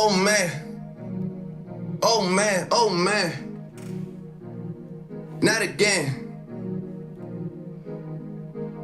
Oh man. Oh man. Oh man. Not again.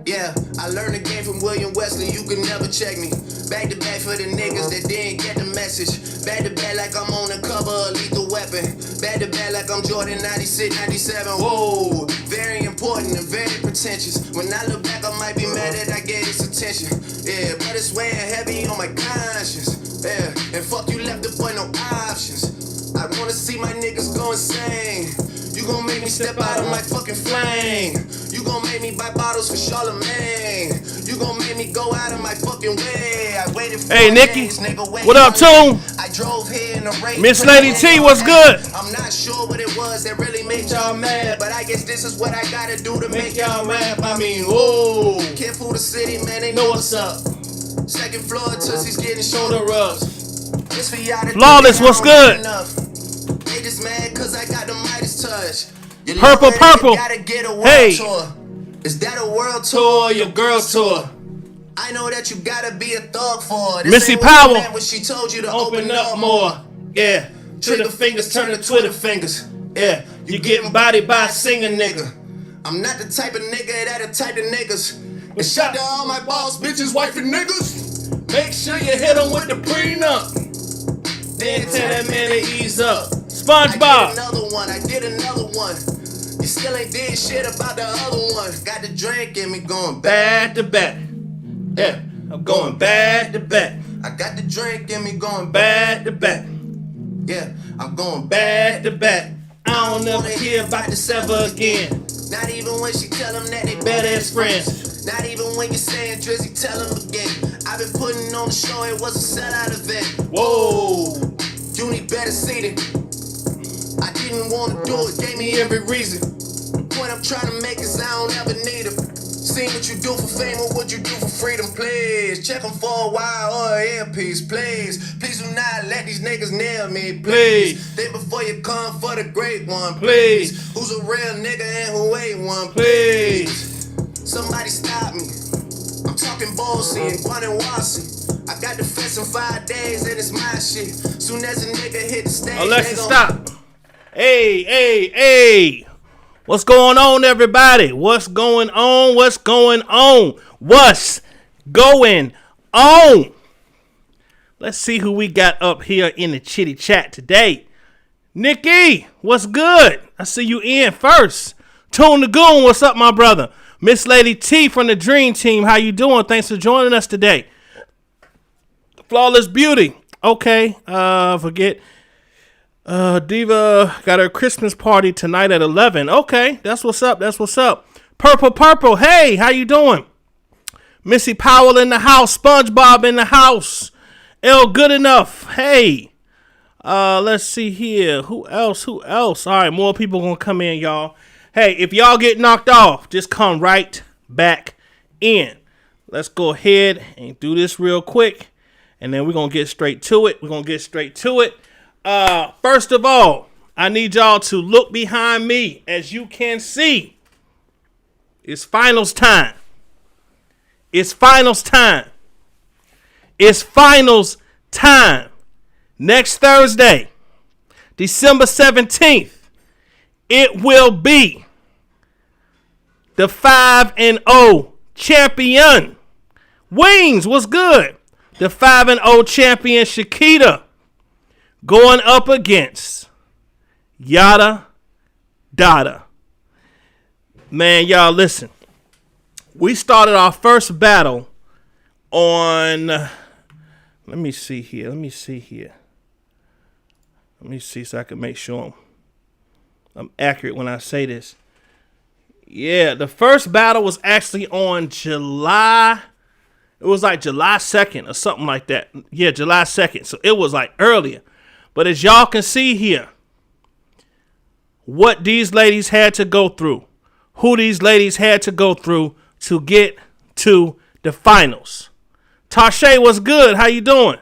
Yeah, I learned the game from William Wesley, you can never check me. Back to back for the niggas that didn't get the message. Back to back like I'm on the cover of Lethal Weapon. Back to back like I'm Jordan 96, 97. Whoa, very important and very pretentious. When I look back, I might be mad that I gave this attention. Yeah, but it's weighing heavy on my conscience. Yeah, and fuck you left the boy no options. I wanna see my niggas go insane. You gon' make me step out of my fucking flame. You gon' make me buy bottles for Charlemagne. You gon' make me go out of my fucking way. I waited for hey, Nikki. days, nigga, What up, Toon? I drove here in the rain. Miss Lady T, what's good? I'm not sure what it was that really made y'all mad, but I guess this is what I gotta do to make y'all rap. I mean, whoa. Careful the city, man, they know what's up. Second floor, Tootsie's getting shoulder rubs. This for y'all that Flawless, what's good? They just mad cause I got the Midas touch. You Purple, purple. Gotta get a world Hey. tour. Is that a world tour or your girl tour? I know that you gotta be a thug for it. Missy Powell. When she told you to open up more. Yeah. Trigger fingers turn to Twitter fingers. Yeah. You getting bodied by a singer nigga. I'm not the type of nigga that type of niggas. But shout to all my boss bitches, wife and niggas. Make sure you hit them with the prenup. Then tell that man to ease up. SpongeBob. I did another one. You still ain't did shit about the other one. Got the drink in me going back to back. Yeah, I'm going back to back. I got the drink in me going back to back. Yeah, I'm going back to back. I don't ever hear about this ever again. Not even when she tell them that they better as friends. Not even when you saying Drizzy, tell them again. I've been putting on the show, it was a sellout event. Whoa, you need better seating. I didn't want to do it, gave me every reason. The point I'm trying to make is I don't ever need them. Seen what you do for fame or what you do for freedom, please. Check them for a while or an earpiece, please. Please do not let these niggas nail me, please. Think before you come for the great one, please. Who's a real nigga and who ain't one, please. Somebody stop me. I'm talking Ballsy and Guanajuato. I got the fence in 5 days and it's my shit. Soon as a nigga hit the stage, Alexa, stop. Hey. What's going on, everybody? What's going on? What's going on? What's going on? Let's see who we got up here in the chitty chat today. Nikki, what's good? I see you in first. Toon the Goon, what's up, my brother? Miss Lady T from the Dream Team, how you doing? Thanks for joining us today. Flawless Beauty. Okay, forget. Diva got her Christmas party tonight at 11. Okay, that's what's up. That's what's up. Purple. Hey, how you doing? Missy Powell in the house. SpongeBob in the house. L Good Enough. Hey. Let's see here. Who else? All right, more people gonna come in, y'all. Hey, if y'all get knocked off, just come right back in. Let's go ahead and do this real quick, and then we're gonna get straight to it. First of all, I need y'all to look behind me. As you can see, it's finals time. Next Thursday, December 17th, it will be the 5-0 champion. Wings, what's good? The 5-0 champion Shakita going up against Yada Dada. Man, y'all listen. We started our first battle on, let me see here. Let me see so I can make sure I'm accurate when I say this. Yeah, the first battle was actually on July 2nd or something like that. Yeah, July 2nd. So it was like earlier. But as y'all can see here, what these ladies had to go through, who these ladies had to go through to get to the finals. Tashay, what's good? How you doing?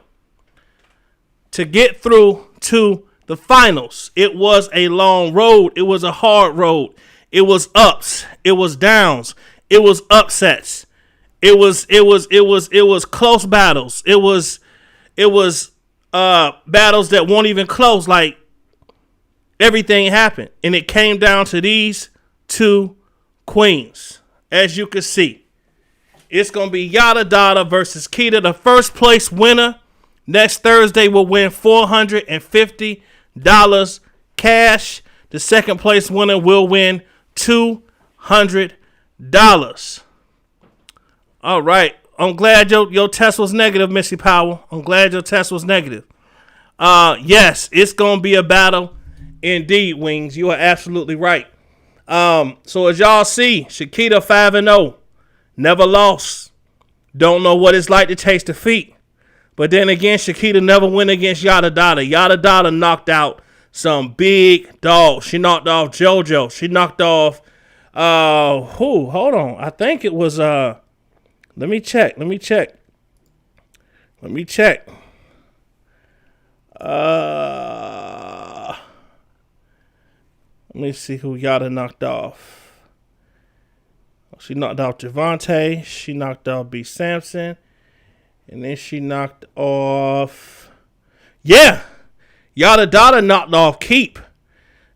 To get through to the finals, it was a long road. It was a hard road. It was ups. It was downs. It was upsets. It was close battles. It was battles that won't even close. Like, everything happened. And it came down to these two queens. As you can see, it's going to be Yada Dada versus Keita. The first place winner next Thursday will win $450 cash. The second place winner will win $200. All right. I'm glad your test was negative, Missy Powell. I'm glad your test was negative. Yes, it's going to be a battle indeed, Wings. You are absolutely right. So as y'all see, Shakita 5-0. Never lost. Don't know what it's like to taste defeat. But then again, Shakita never went against Yada Dada. Yada Dada knocked out some big dogs. She knocked off JoJo. She knocked off who? Hold on. I think it was let me check. Let me see who Yada knocked off. She knocked off Javante. She knocked off B. Sampson. And then she knocked off... Yeah! Yada Dada knocked off Keep.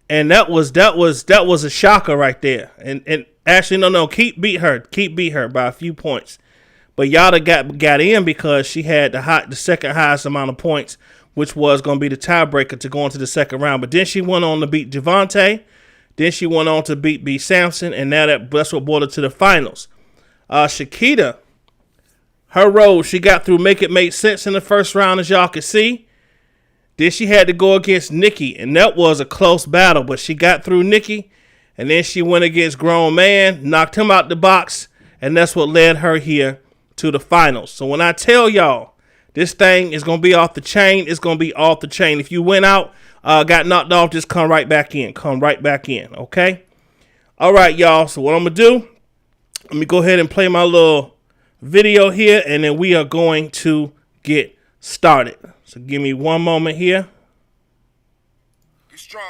And that was a shocker right there. And actually, no. Keep beat her. Keep beat her by a few points. But Yada got in because she had the second highest amount of points, which was going to be the tiebreaker to go into the second round. But then she went on to beat Javante. Then she went on to beat B. Sampson. And now that's what brought her to the finals. Shakita, her road, she got through Make It Make Sense in the first round, as y'all can see. Then she had to go against Nikki. And that was a close battle. But she got through Nikki. And then she went against Grown Man. Knocked him out the box. And that's what led her here to the finals. So when I tell y'all, this thing is going to be off the chain. It's going to be off the chain. If you went out, got knocked off, just come right back in. Come right back in, okay? All right, y'all. So what I'm going to do, let me go ahead and play my little video here, and then we are going to get started. So give me one moment here. Be strong.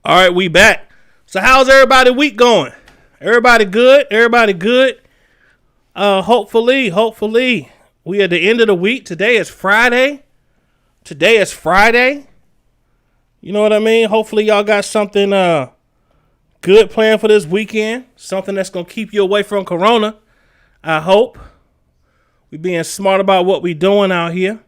All right, we back. So how's everybody week going? Everybody good? Everybody good? Hopefully we at the end of the week. Today is Friday. You know what I mean? Hopefully y'all got something good planned for this weekend. Something that's going to keep you away from Corona. I hope. We being smart about what we doing out here.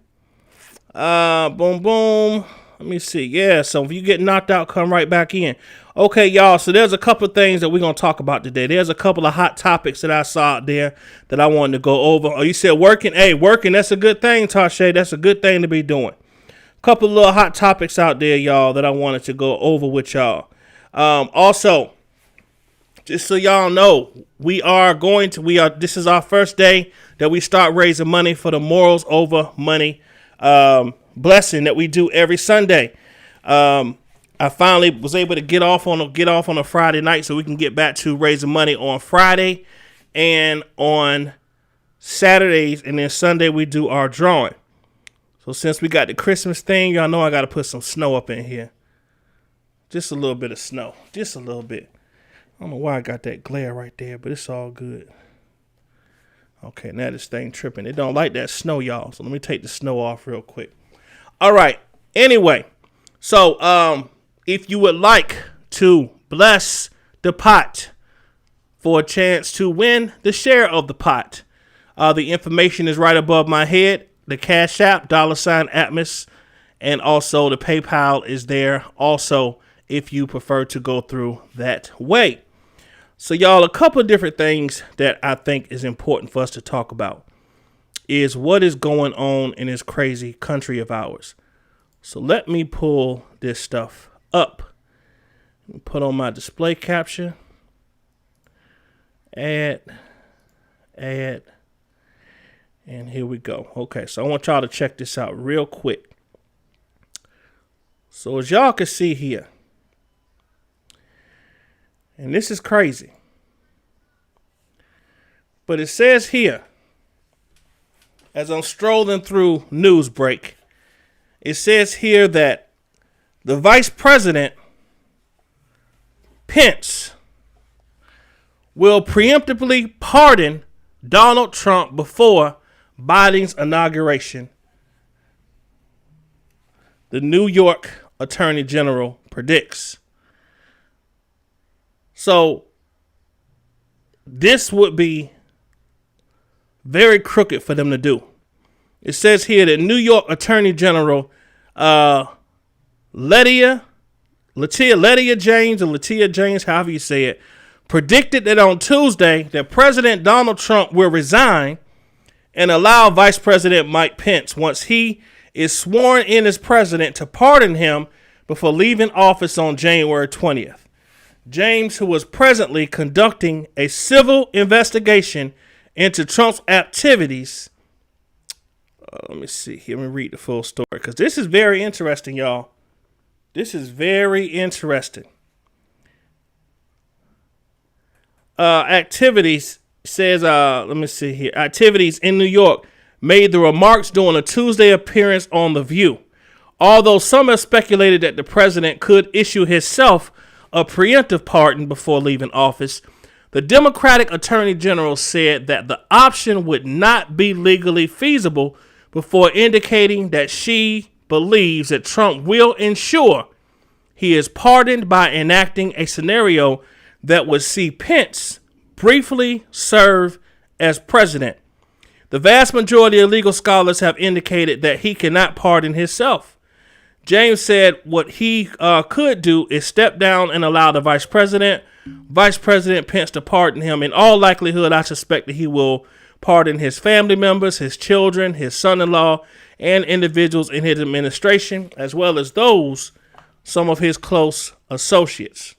Boom, boom. Let me see. Yeah, so if you get knocked out, come right back in. Okay, y'all, so there's a couple of things that we're going to talk about today. There's a couple of hot topics that I saw out there that I wanted to go over. Oh, you said working? Hey, working, that's a good thing, Tasha. That's a good thing to be doing. A couple of little hot topics out there, y'all, that I wanted to go over with y'all. Also, just so y'all know, this is our first day that we start raising money for the Morals Over Money blessing that we do every Sunday. I finally was able to get off on a Friday night so we can get back to raising money on Friday and on Saturdays, and then Sunday we do our drawing. So since we got the Christmas thing, y'all know I got to put some snow up in here. Just a little bit of snow. Just a little bit. I don't know why I got that glare right there, but it's all good. Okay, now this thing tripping. It don't like that snow, y'all. So let me take the snow off real quick. All right. Anyway, so if you would like to bless the pot for a chance to win the share of the pot, the information is right above my head. The Cash App, $Atmos, and also the PayPal is there. Also, if you prefer to go through that way. So, y'all, a couple of different things that I think is important for us to talk about is what is going on in this crazy country of ours. So let me pull this stuff up. Put on my display capture. Add. And here we go. Okay, so I want y'all to check this out real quick. So as y'all can see here, and this is crazy, but it says here, as I'm strolling through Newsbreak, it says here that the Vice President, Pence, will preemptively pardon Donald Trump before Biden's inauguration. The New York Attorney General predicts. So this would be very crooked for them to do. It says here that New York Attorney General Letitia James, however you say it, predicted that on Tuesday that President Donald Trump will resign and allow Vice President Mike Pence, once he is sworn in as president, to pardon him before leaving office on January 20th. James, who was presently conducting a civil investigation into Trump's activities. Let me see here. Let me read the full story because this is very interesting, y'all. This is very interesting. Activities says, let me see here. Activities in New York made the remarks during a Tuesday appearance on The View. Although some have speculated that the president could issue himself a preemptive pardon before leaving office, the Democratic Attorney General said that the option would not be legally feasible before indicating that she believes that Trump will ensure he is pardoned by enacting a scenario that would see Pence briefly serve as president. The vast majority of legal scholars have indicated that he cannot pardon himself. James said what he could do is step down and allow the Vice President Pence to pardon him. In all likelihood, I suspect that he will pardon his family members, his children, his son-in-law, and individuals in his administration, as well as some of his close associates.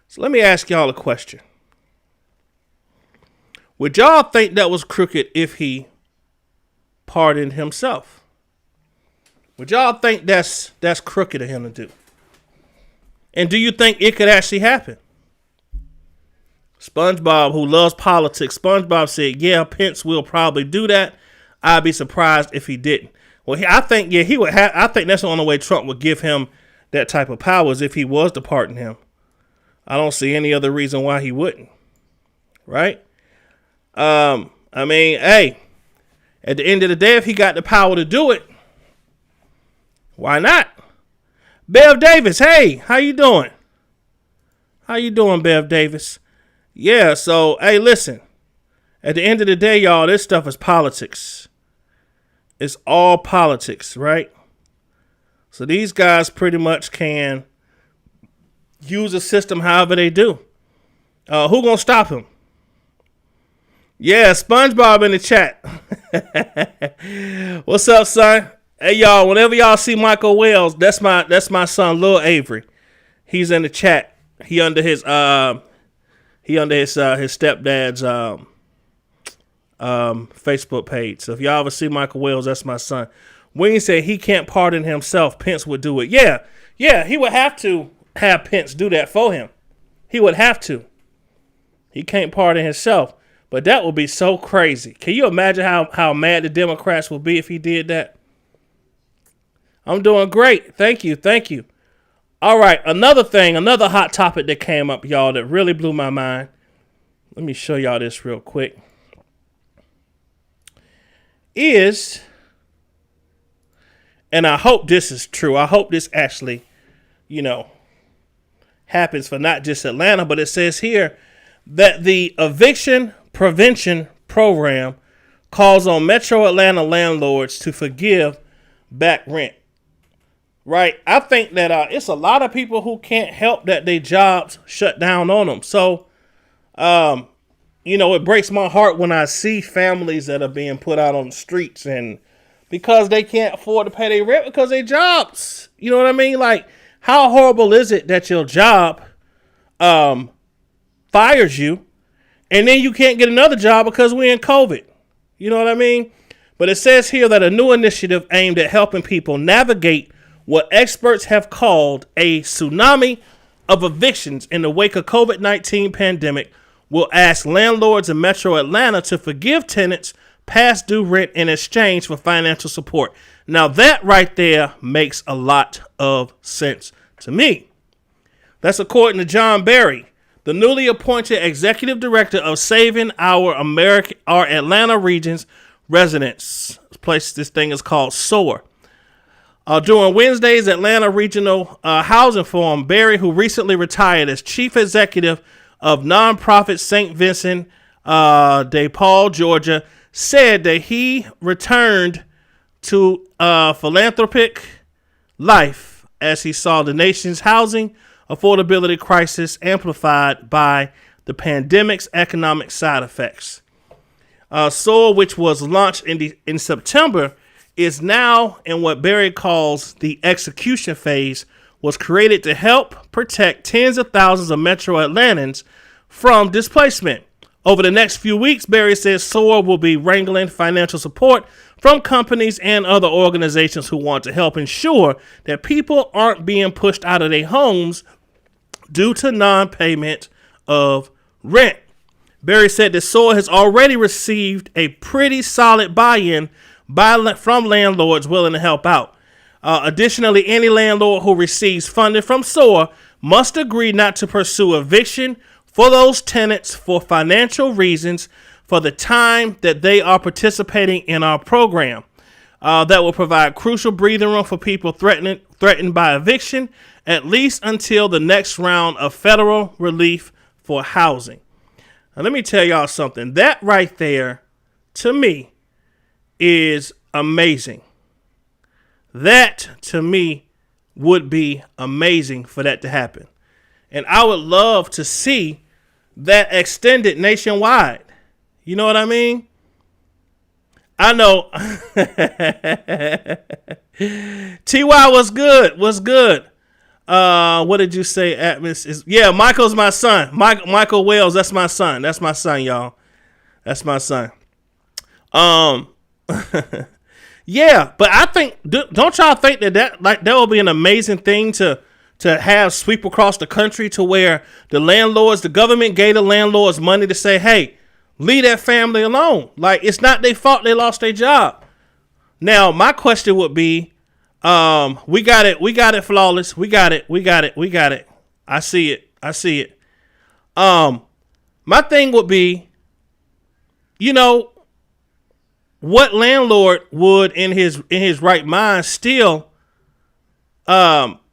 So let me ask y'all a question. Would y'all think that was crooked if he pardoned himself? Would y'all think that's crooked of him to do? And do you think it could actually happen? SpongeBob, who loves politics, SpongeBob said, yeah, Pence will probably do that. I'd be surprised if he didn't. Well, I think he would have. I think that's the only way Trump would give him that type of power is if he was to pardon him. I don't see any other reason why he wouldn't. Right? I mean, hey, at the end of the day, if he got the power to do it, why not? Bev Davis, hey, how you doing? How you doing, Bev Davis? Yeah, so, hey, listen. At the end of the day, y'all, this stuff is politics. It's all politics, right? So these guys pretty much can use the system however they do. Who gonna stop him? Yeah, SpongeBob in the chat. What's up, son? Hey, y'all, whenever y'all see Michael Wells, that's my son, Lil Avery. He's in the chat. He under his stepdad's Facebook page. So if y'all ever see Michael Wells, that's my son. Wayne said he can't pardon himself. Pence would do it. Yeah, he would have to have Pence do that for him. He would have to. He can't pardon himself. But that would be so crazy. Can you imagine how mad the Democrats would be if he did that? I'm doing great. Thank you. All right, another hot topic that came up, y'all, that really blew my mind. Let me show y'all this real quick. And I hope this is true. I hope this actually, happens for not just Atlanta, but it says here that the eviction prevention program calls on Metro Atlanta landlords to forgive back rent. Right? I think that it's a lot of people who can't help that their jobs shut down on them. So, it breaks my heart when I see families that are being put out on the streets and because they can't afford to pay their rent because their jobs. You know what I mean? Like, how horrible is it that your job fires you and then you can't get another job because we're in COVID? You know what I mean? But it says here that a new initiative aimed at helping people navigate what experts have called a tsunami of evictions in the wake of COVID-19 pandemic will ask landlords in Metro Atlanta to forgive tenants past due rent in exchange for financial support. Now that right there makes a lot of sense to me. That's according to John Berry, the newly appointed executive director of Saving Our Atlanta Region's Residents. This thing is called SOAR. During Wednesday's Atlanta Regional Housing Forum, Berry, who recently retired as chief executive of nonprofit St. Vincent de Paul, Georgia, said that he returned to philanthropic life as he saw the nation's housing affordability crisis amplified by the pandemic's economic side effects. SOAR, which was launched in September, is now in what Berry calls the execution phase, was created to help protect tens of thousands of Metro Atlantans from displacement. Over the next few weeks, Berry says SOAR will be wrangling financial support from companies and other organizations who want to help ensure that people aren't being pushed out of their homes due to non-payment of rent. Berry said that SOAR has already received a pretty solid buy-in from landlords willing to help out. Additionally, any landlord who receives funding from SOAR must agree not to pursue eviction for those tenants for financial reasons for the time that they are participating in our program. That will provide crucial breathing room for people threatened by eviction, at least until the next round of federal relief for housing. Now, let me tell y'all something. That right there, to me, is amazing. That, to me, would be amazing for that to happen. And I would love to see that extended nationwide. You know what I mean? I know. TY was good. Was good. What did you say? Atmos is Michael's my son. Michael Wells, that's my son. That's my son, y'all. That's my son. Yeah, but I think don't y'all think that will be an amazing thing to have sweep across the country to where the government gave the landlords money to say, hey, leave that family alone. Like, it's not their fault they lost their job. Now, my question would be, we got it flawless. We got it. I see it. My thing would be, what landlord would in his right mind still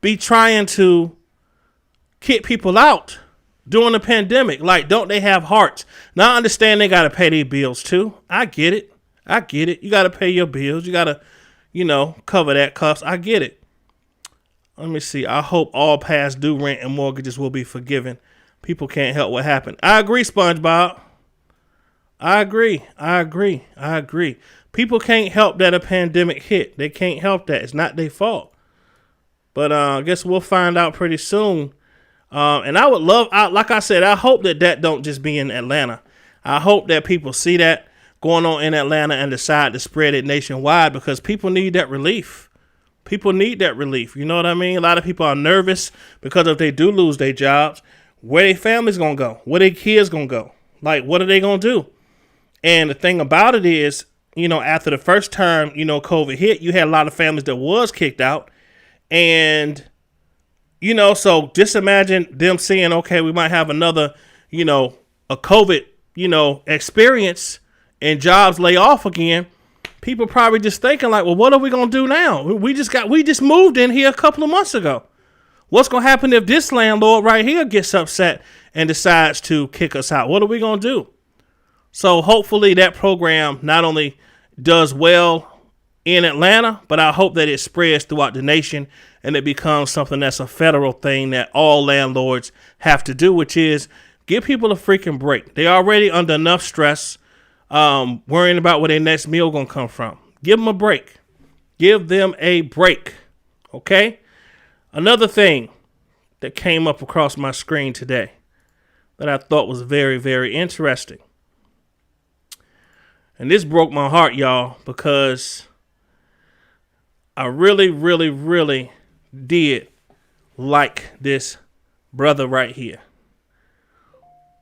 be trying to kick people out during the pandemic? Like, don't they have hearts? Now I understand they got to pay their bills too. I get it. You got to pay your bills. You got to, cover that cost. I get it. Let me see. I hope all past due rent and mortgages will be forgiven. People can't help what happened. I agree, SpongeBob. I agree. People can't help that a pandemic hit. They can't help that. It's not their fault. But I guess we'll find out pretty soon. And I would love, like I said, I hope that don't just be in Atlanta. I hope that people see that going on in Atlanta and decide to spread it nationwide, because people need that relief. You know what I mean? A lot of people are nervous because if they do lose their jobs, where their family's going to go? Where their kids going to go? Like, what are they going to do? And the thing about it is, after the first term, COVID hit, you had a lot of families that was kicked out. And, so just imagine them saying, okay, we might have another, a COVID, experience and jobs lay off again. People probably just thinking like, well, what are we going to do now? We just moved in here a couple of months ago. What's going to happen if this landlord right here gets upset and decides to kick us out? What are we going to do? So hopefully that program not only does well in Atlanta, but I hope that it spreads throughout the nation and it becomes something that's a federal thing that all landlords have to do, which is give people a freaking break. They're already under enough stress, worrying about where their next meal going to come from. Give them a break. Give them a break. Okay? Another thing that came up across my screen today that I thought was very, very interesting. And this broke my heart, y'all, because I really, really, really did like this brother right here.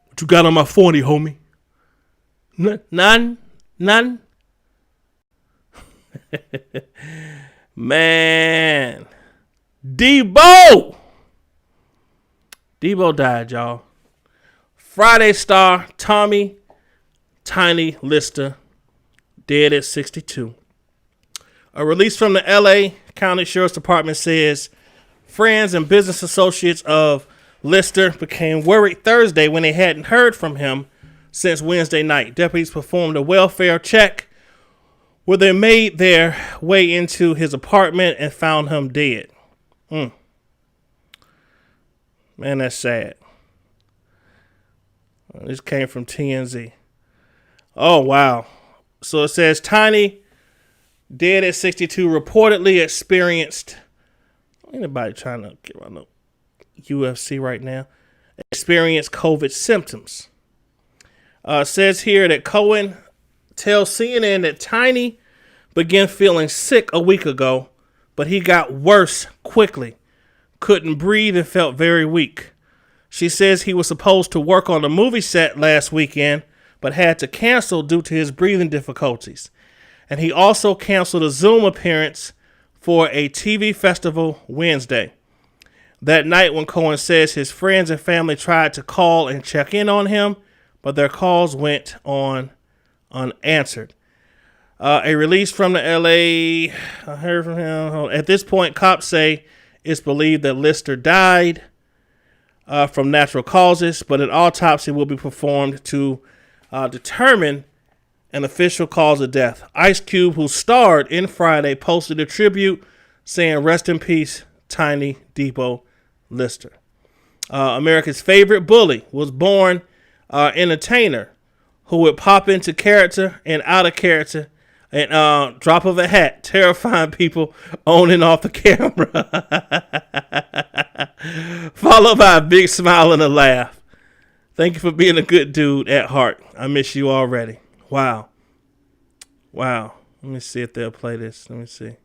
What you got on my 40, homie? None. Man. Debo died, y'all. Friday star Tommy Tiny Lister dead at 62. A release from the LA County Sheriff's Department says friends and business associates of Lister became worried Thursday when they hadn't heard from him since Wednesday night. Deputies performed a welfare check where they made their way into his apartment and found him dead. Man, that's sad. This came from TNZ. Oh, wow. So it says Tiny, dead at 62, reportedly experienced... Anybody trying to get on the UFC right now? Experienced COVID symptoms. Says here that Cohen tells CNN that Tiny began feeling sick a week ago, but he got worse quickly. Couldn't breathe and felt very weak. She says he was supposed to work on the movie set last weekend, but had to cancel due to his breathing difficulties. And he also canceled a Zoom appearance for a TV festival Wednesday. That night when Cohen says his friends and family tried to call and check in on him, but their calls went on unanswered. A release from the LA, I heard from him. At this point, cops say it's believed that Lister died from natural causes, but an autopsy will be performed to determine an official cause of death. Ice Cube, who starred in Friday, posted a tribute saying, "Rest in peace, Tiny Debo Lister." America's favorite bully was born entertainer who would pop into character and out of character and drop of a hat, terrifying people on and off the camera. Followed by a big smile and a laugh. Thank you for being a good dude at heart. I miss you already. Wow. Let me see if they'll play this. Let me see.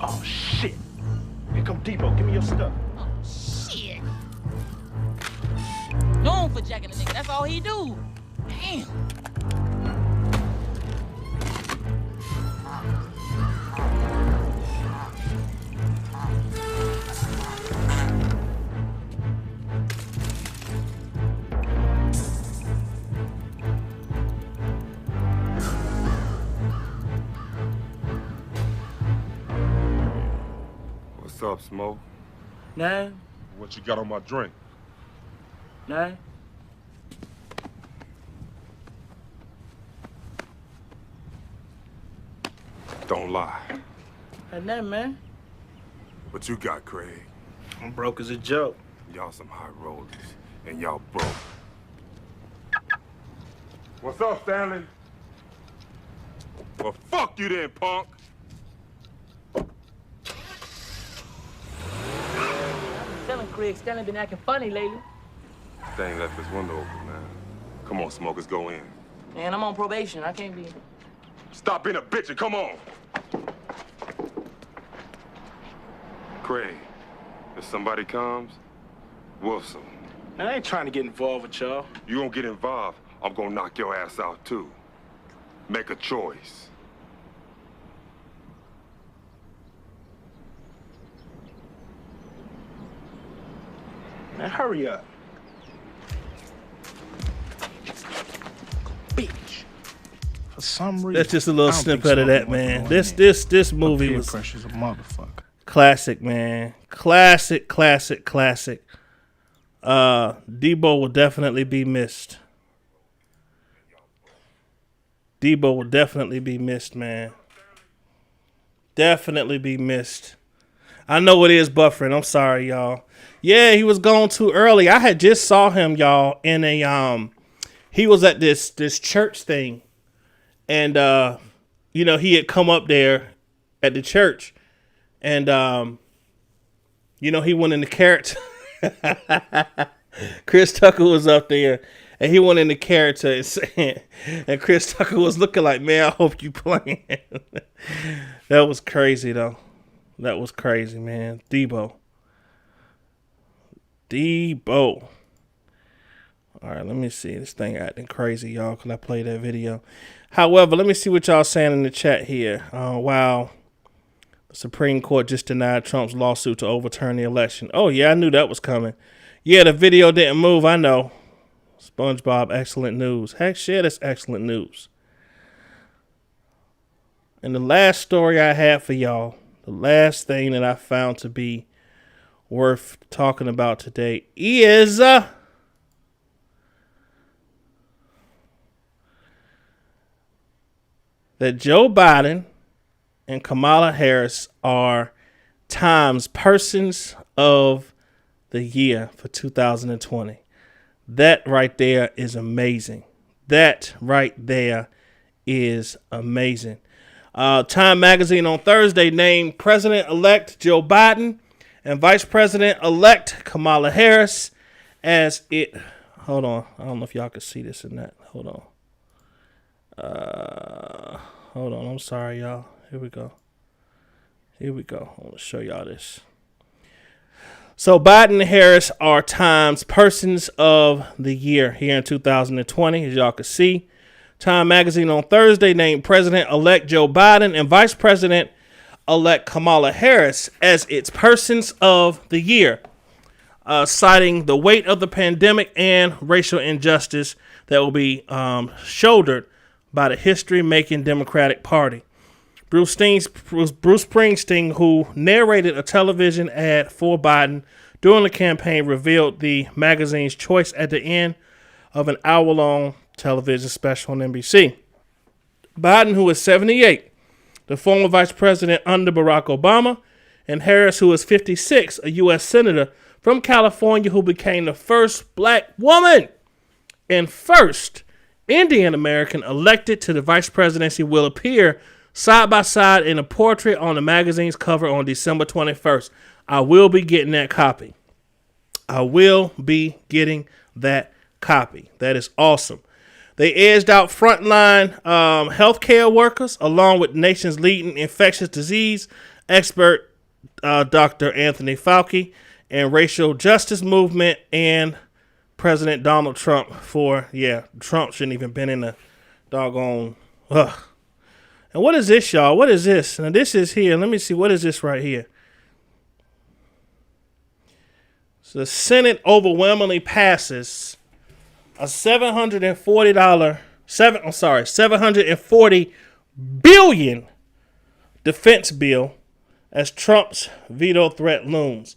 Oh, shit. Here come Debo. Give me your stuff. Oh, shit. Known for jacking a nigga. That's all he do. Damn. What's up, Smoke? No, What you got on my drink? no. Don't lie. No, man. What you got, Craig? I'm broke as a joke. Y'all some high rollers, and y'all broke. What's up, Stanley? Well, fuck you then, punk. Telling Craig Stanley been acting funny lately. Thing left his window open, man. Come on, smokers, go in. Man, I'm on probation. I can't be. Stop being a bitch and come on. Craig, if somebody comes, Wilson, Man, I ain't trying to get involved with y'all. you gonna get involved, I'm gonna knock your ass out too. Make a choice. Man, hurry up. Bitch. For some reason. That's just a little I don't think snippet of that, Smoking man. was This going in. this movie Peer was pressure's a motherfucker. classic, man. Classic. Debo will definitely be missed. Debo will definitely be missed, man. Definitely be missed. I know it is buffering. I'm sorry, y'all. Yeah, he was gone too early. I had just saw him, y'all, in a he was at this church thing. And he had come up there at the church And, he went in the character. Chris Tucker was up there, and he went in the character and saying, and Chris Tucker was looking like, man, I hope you playing. That was crazy, though. That was crazy, man. Debo. All right, let me see. This thing acting crazy, y'all, because I played that video. However, let me see what y'all saying in the chat here. Wow. The Supreme Court just denied Trump's lawsuit to overturn the election. Oh, yeah, I knew that was coming. Yeah, the video didn't move, I know. SpongeBob, excellent news. Heck, shit, that's excellent news. And the last story I had for y'all, the last thing that I found to be worth talking about today is that Joe Biden and Kamala Harris are Time's Persons of the Year for 2020. That right there is amazing. Time Magazine on Thursday named President-elect Joe Biden and Vice President-elect Kamala Harris as it... Hold on. I don't know if y'all can see this or not. Hold on. I'm sorry, y'all. Here we go. I want to show y'all this. So Biden and Harris are Time's Persons of the Year here in 2020, as y'all can see. Time Magazine on Thursday named President-elect Joe Biden and Vice President-elect Kamala Harris as its Persons of the Year, citing the weight of the pandemic and racial injustice that will be shouldered by the history-making Democratic Party. Bruce Springsteen, who narrated a television ad for Biden during the campaign, revealed the magazine's choice at the end of an hour-long television special on NBC. Biden, who is 78, the former vice president under Barack Obama, and Harris, who is 56, a U.S. senator from California who became the first black woman and first Indian American elected to the vice presidency, will appear side by side in a portrait on the magazine's cover on December 21st. I will be getting that copy. That is awesome. They edged out frontline healthcare workers, along with the nation's leading infectious disease expert, Dr. Anthony Fauci, and racial justice movement, and President Donald Trump Trump shouldn't even been in the doggone... Ugh. And what is this, y'all? What is this? Now, this is here. Let me see. What is this right here? So the Senate overwhelmingly passes a $740 billion defense bill as Trump's veto threat looms.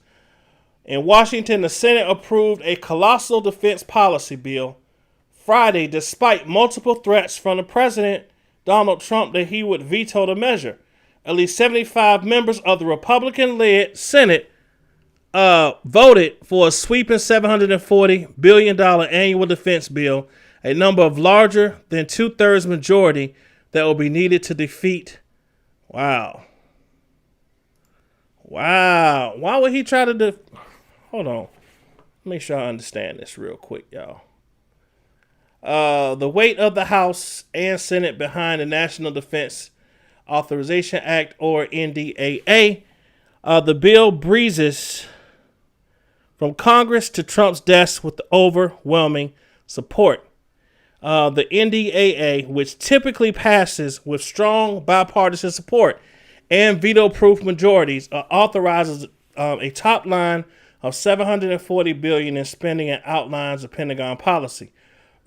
In Washington, the Senate approved a colossal defense policy bill Friday, despite multiple threats from the president, Donald Trump, that he would veto the measure. At least 75 members of the Republican-led Senate voted for a sweeping $740 billion annual defense bill, a number of larger than two-thirds majority that will be needed to defeat. Wow. Why would he try to Hold on. Make sure I understand this real quick, y'all. The weight of the House and Senate behind the National Defense Authorization Act, or NDAA. The bill breezes from Congress to Trump's desk with overwhelming support. The NDAA, which typically passes with strong bipartisan support and veto-proof majorities, authorizes a top line of $740 billion in spending and outlines of Pentagon policy.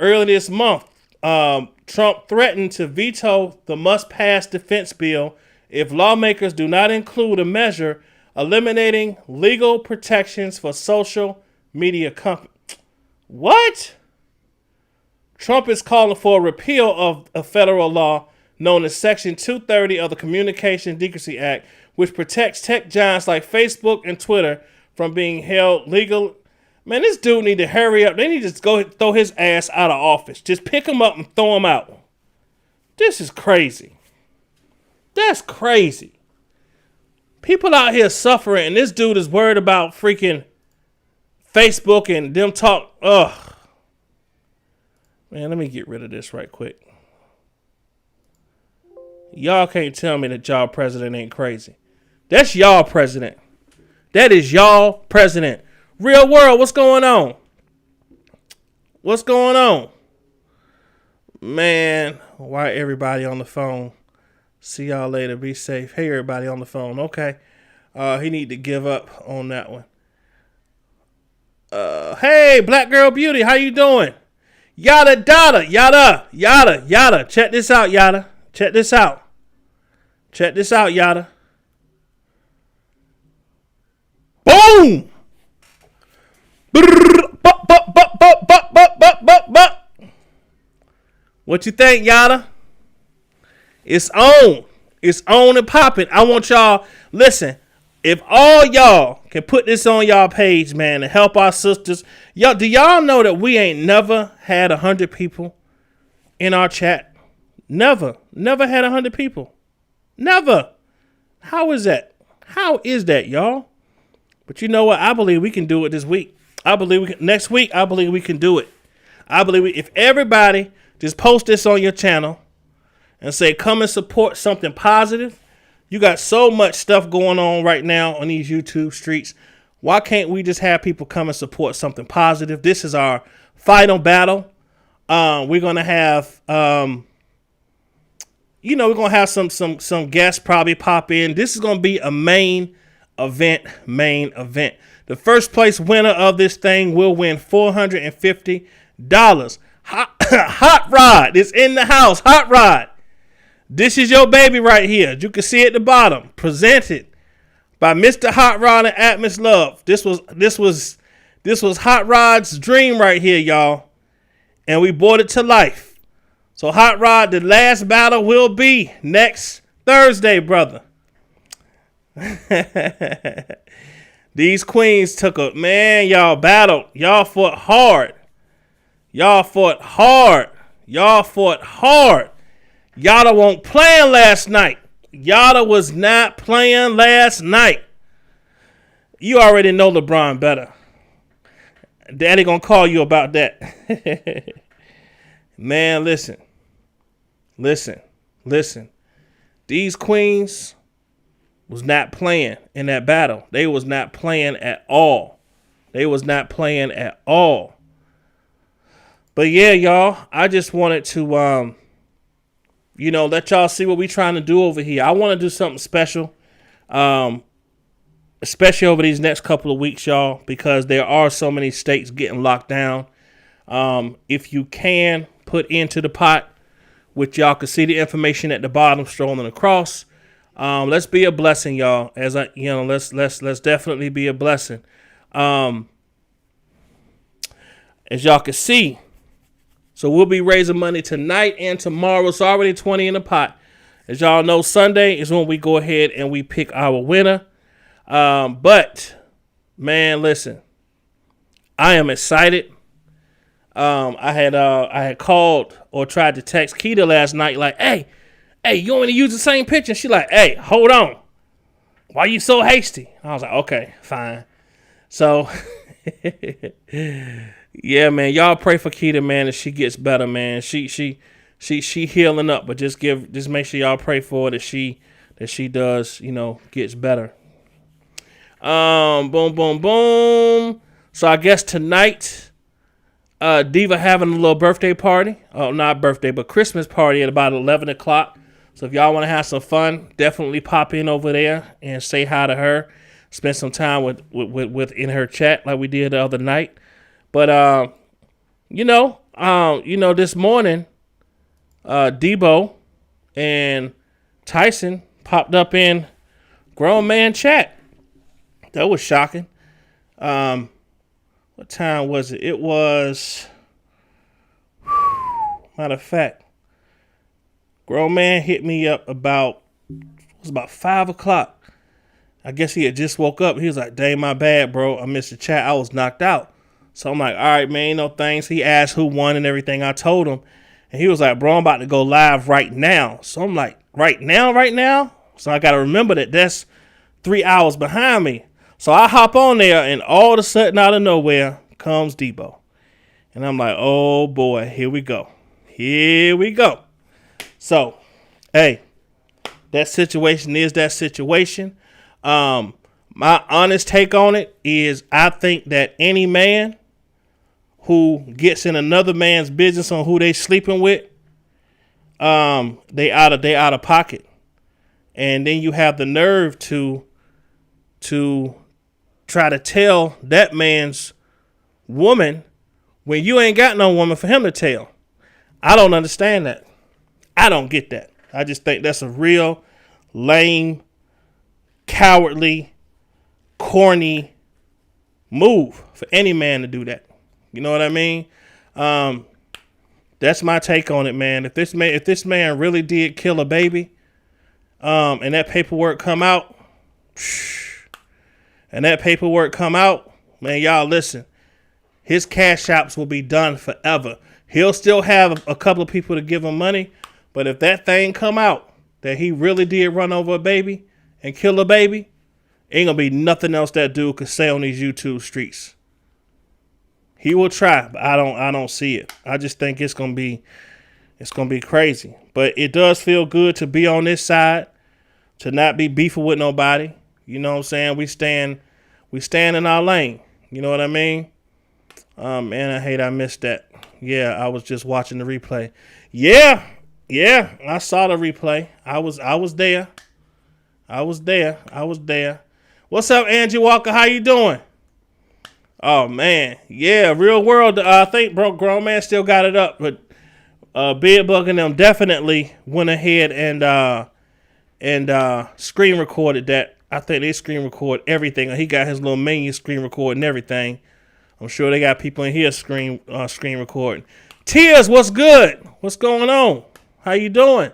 Earlier this month, Trump threatened to veto the must-pass defense bill if lawmakers do not include a measure eliminating legal protections for social media companies. What? Trump is calling for a repeal of a federal law known as Section 230 of the Communication Decency Act, which protects tech giants like Facebook and Twitter from being held legal. Man, this dude need to hurry up. They need to just go throw his ass out of office. Just pick him up and throw him out. This is crazy. That's crazy. People out here suffering, and this dude is worried about freaking Facebook and them talk. Ugh. Man, let me get rid of this right quick. Y'all can't tell me that y'all president ain't crazy. That's y'all president. That is y'all president. Real world, what's going on? What's going on? Man, why everybody on the phone? See y'all later. Be safe. Hey, everybody on the phone. Okay. He need to give up on that one. Hey, Black Girl Beauty, how you doing? Yada, yada, yada, yada, yada. Check this out, yada. Check this out. Check this out, yada. Boom! What you think, yada? It's on. It's on and popping. I want y'all, listen, if all y'all can put this on y'all page, man, to help our sisters. Y'all, do y'all know that we ain't never had 100 people in our chat? Never. Never had 100 people. Never. How is that? How is that, y'all? But you know what? I believe we can do it this week. I believe we can, next week, I believe we can do it. I believe if everybody just post this on your channel and say, come and support something positive. You got so much stuff going on right now on these YouTube streets. Why can't we just have people come and support something positive? This is our final battle. We're going to have, we're going to have some guests probably pop in. This is going to be a main event. The first place winner of this thing will win $450. Hot Rod is in the house. Hot Rod. This is your baby right here. You can see at the bottom. Presented by Mr. Hot Rod and Atmos Love. This was Hot Rod's dream right here, y'all. And we brought it to life. So Hot Rod, the last battle will be next Thursday, brother. These queens took a, man, y'all battled. Y'all fought hard. Y'all fought hard. Yada won't playing last night. Yada was not playing last night. You already know LeBron better. Daddy gonna call you about that. Man, listen. These queens was not playing in that battle. They was not playing at all. But yeah, y'all, I just wanted to, let y'all see what we trying to do over here. I want to do something special, especially over these next couple of weeks, y'all, because there are so many states getting locked down. If you can put into the pot, which y'all can see the information at the bottom strolling across. Let's be a blessing, y'all. Let's definitely be a blessing. As y'all can see. So we'll be raising money tonight and tomorrow. It's already 20 in the pot. As y'all know, Sunday is when we go ahead and we pick our winner. But, man, listen. I am excited. I had called or tried to text Keita last night like, hey, you want me to use the same picture? She like, hey, hold on. Why you so hasty? I was like, okay, fine. So, yeah, man, y'all pray for Keita, man, that she gets better, man. She healing up, but just make sure y'all pray for her that she does, gets better. Boom. So I guess tonight, Diva having a little birthday party. Oh, not birthday, but Christmas party at about 11 o'clock. So if y'all want to have some fun, definitely pop in over there and say hi to her. Spend some time with in her chat like we did the other night. But this morning, Debo and Tyson popped up in grown man chat. That was shocking. What time was it? It was, matter of fact, grown man hit me up about 5 o'clock. I guess he had just woke up. He was like, dang, my bad, bro. I missed the chat. I was knocked out. So I'm like, all right, man, ain't no things. He asked who won and everything. I told him. And he was like, bro, I'm about to go live right now. So I'm like, right now? So I got to remember that's 3 hours behind me. So I hop on there, and all of a sudden, out of nowhere, comes Debo. And I'm like, oh, boy, here we go. Here we go. So, hey, that situation is that situation. My honest take on it is I think that any man who gets in another man's business on who they sleeping with, they out of pocket. And then you have the nerve to try to tell that man's woman when you ain't got no woman for him to tell. I don't understand that. I don't get that. I just think that's a real lame, cowardly, corny move for any man to do that. You know what I mean? That's my take on it, man. If this man really did kill a baby, and that paperwork come out, man, y'all listen. His cash apps will be done forever. He'll still have a couple of people to give him money, but if that thing come out that he really did run over a baby and kill a baby, ain't gonna be nothing else that dude could say on these YouTube streets. He will try, but I don't see it. I just think it's gonna be crazy. But it does feel good to be on this side, to not be beefing with nobody. You know what I'm saying? We stand in our lane. You know what I mean? Man, I hate I missed that. Yeah, I was just watching the replay. Yeah, I saw the replay. I was there. I was there. What's up, Angie Walker? How you doing? Oh man, yeah, Real World. I think Grown Man still got it up, but Big Bug and them definitely went ahead and screen recorded that. I think they screen record everything. He got his little menu screen record and everything. I'm sure they got people in here screen recording. Tears, what's good? What's going on? How you doing?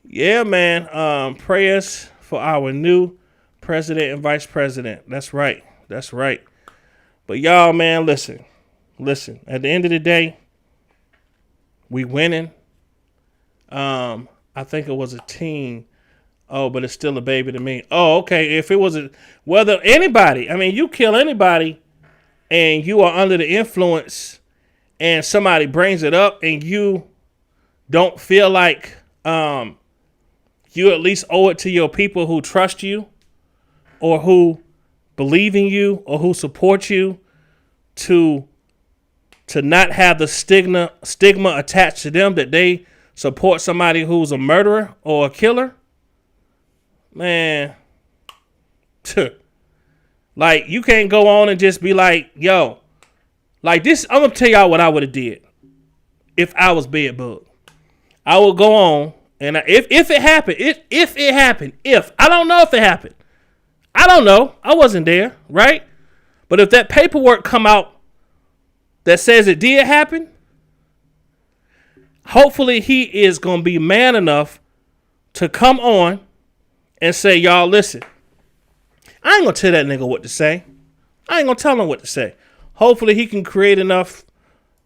Yeah, man. Prayers for our new president and vice president. That's right. But y'all, man, listen. At the end of the day, we winning. I think it was a teen. Oh, but it's still a baby to me. Oh, okay. If it was whether anybody, I mean, you kill anybody and you are under the influence and somebody brings it up and you don't feel like you at least owe it to your people who trust you or who believe in you or who support you to not have the stigma attached to them that they support somebody who's a murderer or a killer. Man, like you can't go on and just be like, yo, like this. I'm gonna tell y'all what I would have did if I was Bed Bug. I would go on and if it happened, if I don't know if it happened, I don't know. I wasn't there, right? But if that paperwork come out that says it did happen, hopefully he is gonna be man enough to come on and say, y'all, listen, I ain't going to tell that nigga what to say. I ain't going to tell him what to say. Hopefully he can create enough,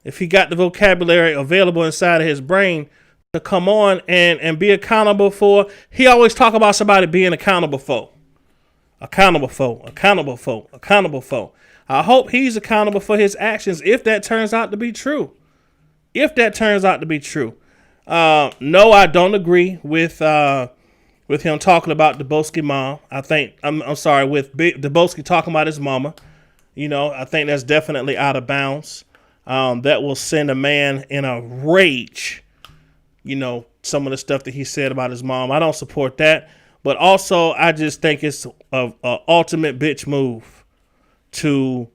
if he got the vocabulary available inside of his brain, to come on and be accountable for. He always talk about somebody being accountable for. Accountable for. I hope he's accountable for his actions if that turns out to be true. No, I don't agree with him talking about Deboski mom. I think I'm sorry, with Deboski talking about his mama. You know, I think that's definitely out of bounds. That will send a man in a rage. You know, some of the stuff that he said about his mom. I don't support that. But also, I just think it's a ultimate bitch move to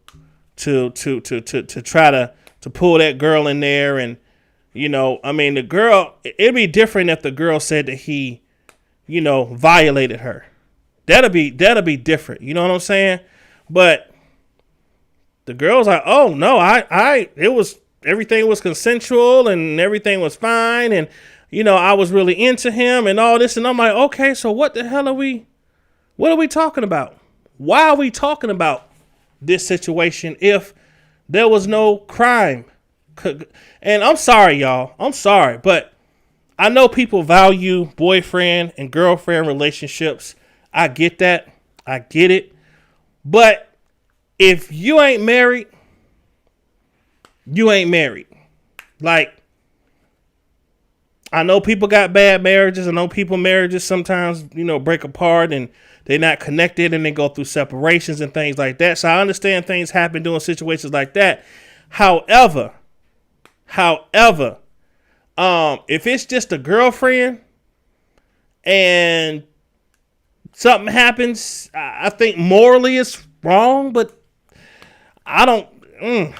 try to pull that girl in there. And, you know, I mean, the girl, it'd be different if the girl said that he, you know, violated her. That'll be different. You know what I'm saying? But the girl's like, oh no, everything was consensual and everything was fine. And, you know, I was really into him and all this. And I'm like, okay, so what the hell what are we talking about? Why are we talking about this situation if there was no crime? And I'm sorry, y'all. I'm sorry, but I know people value boyfriend and girlfriend relationships. I get that. I get it. But if you ain't married, you ain't married. Like, I know people got bad marriages. I know marriages sometimes, break apart and they're not connected and they go through separations and things like that. So I understand things happen during situations like that. However, if it's just a girlfriend and something happens, I think morally it's wrong, but I don't know.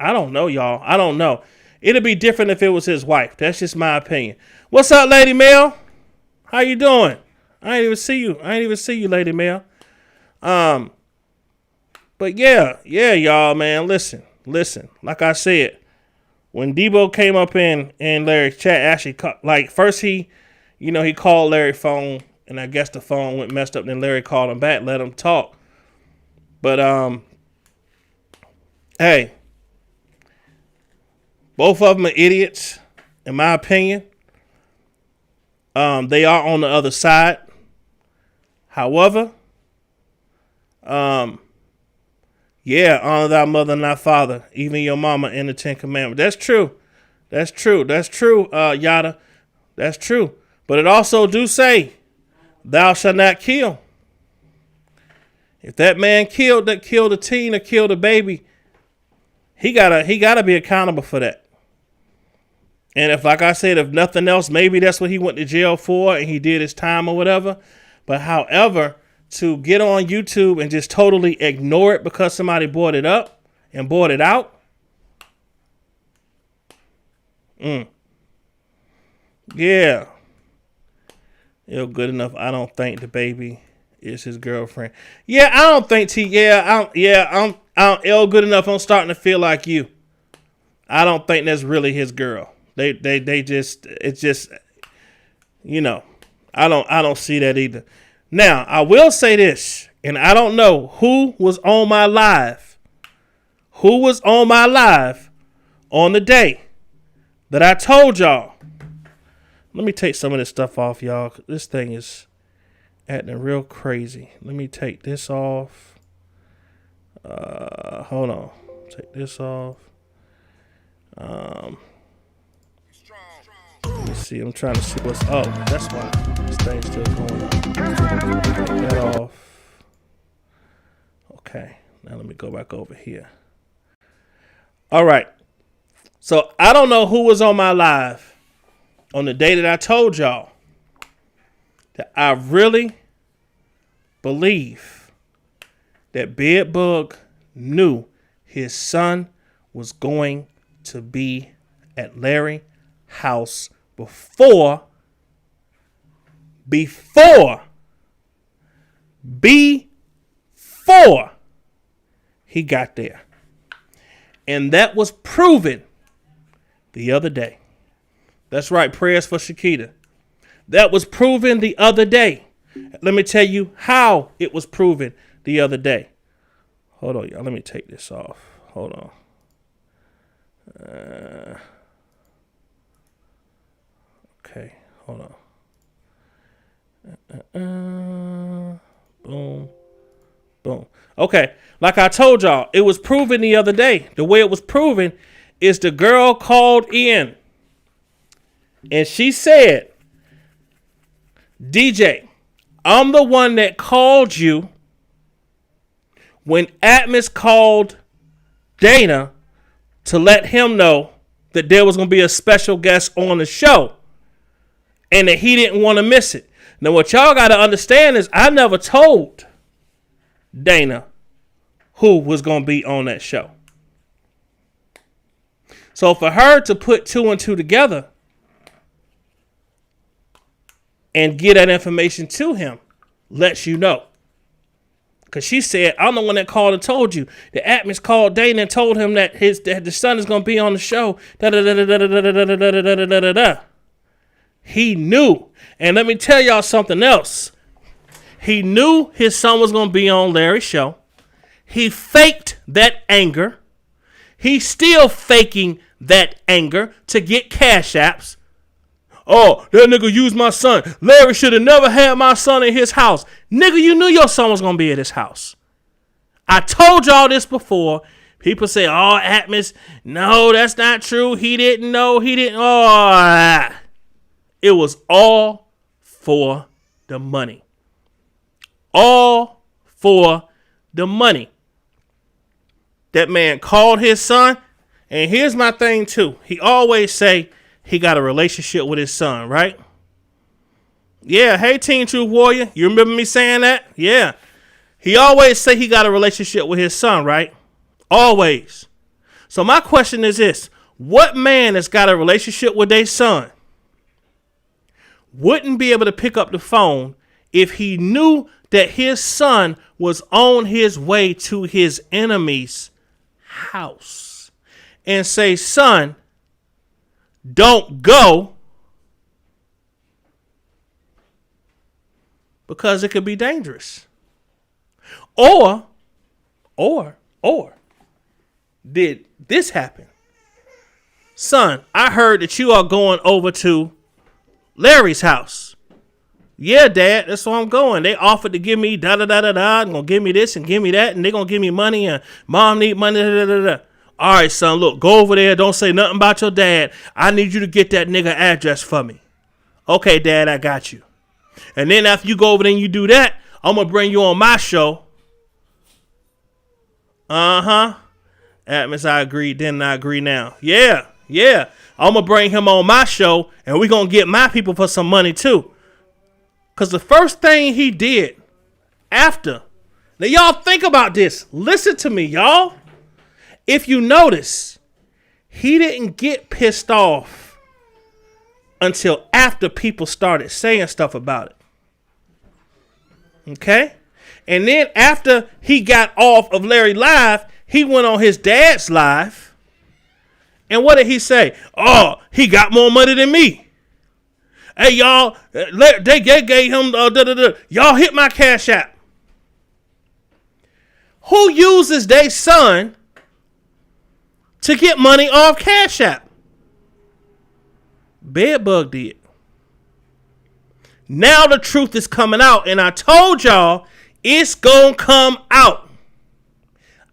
I don't know, y'all. I don't know. It'd be different if it was his wife. That's just my opinion. What's up, Lady Mel? How you doing? I ain't even see you, Lady Mel. But yeah, y'all, man. Listen. Like I said, when Debo came up in Larry's chat, actually, first he called Larry's phone, and I guess the phone went messed up. Then Larry called him back, let him talk. But hey, both of them are idiots, in my opinion. They are on the other side. However, honor thy mother and thy father, even your mama, in the 10 Commandments. That's true. Yada. That's true. But it also do say, thou shalt not kill. If that man killed a teen or killed a baby, he gotta be accountable for that. And if, like I said, if nothing else, maybe that's what he went to jail for and he did his time or whatever. But however, to get on YouTube and just totally ignore it because somebody brought it up and brought it out. Yeah. Good enough. I don't think the baby is his girlfriend. Yeah, I don't think I'm good enough. I'm starting to feel like you. I don't think that's really his girl. They just, it's just, I don't see that either. Now, I will say this, and I don't know who was on my live on the day that I told y'all. Let me take some of this stuff off, y'all. This thing is acting real crazy. Let me take this off. Hold on. Take this off. Let me see. I'm trying to see what's up. That's why this thing's still going on. Take that off. Okay. Now let me go back over here. All right. So I don't know who was on my live on the day that I told y'all that I really believe that Bedbug knew his son was going to be at Larry's house before he got there. And that was proven the other day. That's right. Prayers for Shakita. That was proven the other day. Let me tell you how it was proven the other day. Hold on, y'all. Let me take this off. Hold on. Okay. Hold on. Boom. Boom. Okay. Like I told y'all, it was proven the other day. The way it was proven is the girl called in and she said, DJ, I'm the one that called you when Atmos called Dana to let him know that there was going to be a special guest on the show and that he didn't want to miss it. Now, what y'all got to understand is I never told Dana who was going to be on that show. So for her to put two and two together and get that information to him lets you know. Because she said, I'm the one that called and told you. The Atmos called Dana and told him that the son is going to be on the show. He knew. And let me tell y'all something else. He knew his son was going to be on Larry's show. He faked that anger. He's still faking that anger to get cash apps. Oh, that nigga used my son. Larry should have never had my son in his house. Nigga, you knew your son was going to be at his house. I told y'all this before. People say, oh, Atmos, no, that's not true. He didn't know. He didn't. Oh, it was all for the money. All for the money. That man called his son. And here's my thing, too. He always say he got a relationship with his son, right? Yeah. Hey, Teen Truth Warrior. You remember me saying that? Yeah. He always say he got a relationship with his son, right? Always. So my question is this. What man that's got a relationship with their son wouldn't be able to pick up the phone if he knew that his son was on his way to his enemy's house and say, son, don't go because it could be dangerous? Or did this happen? Son, I heard that you are going over to Larry's house. Yeah, Dad, that's where I'm going. They offered to give me da-da-da-da-da. They're going to give me this and give me that. And they're going to give me money. And Mom need money. Da-da-da-da. All right, son, look, go over there. Don't say nothing about your dad. I need you to get that nigga address for me. Okay, Dad, I got you. And then after you go over there and you do that, I'm going to bring you on my show. Uh-huh. Atmos, I agree. Then I agree now. Yeah. I'm going to bring him on my show, and we're going to get my people for some money, too. Because the first thing he did after, now y'all think about this. Listen to me, y'all. If you notice, he didn't get pissed off until after people started saying stuff about it. Okay? And then after he got off of Larry Live, he went on his dad's live. And what did he say? Oh, he got more money than me. Hey, y'all, they gave him, y'all hit my Cash App. Who uses their son to get money off Cash App? Bedbug did. Now the truth is coming out, and I told y'all it's gonna come out.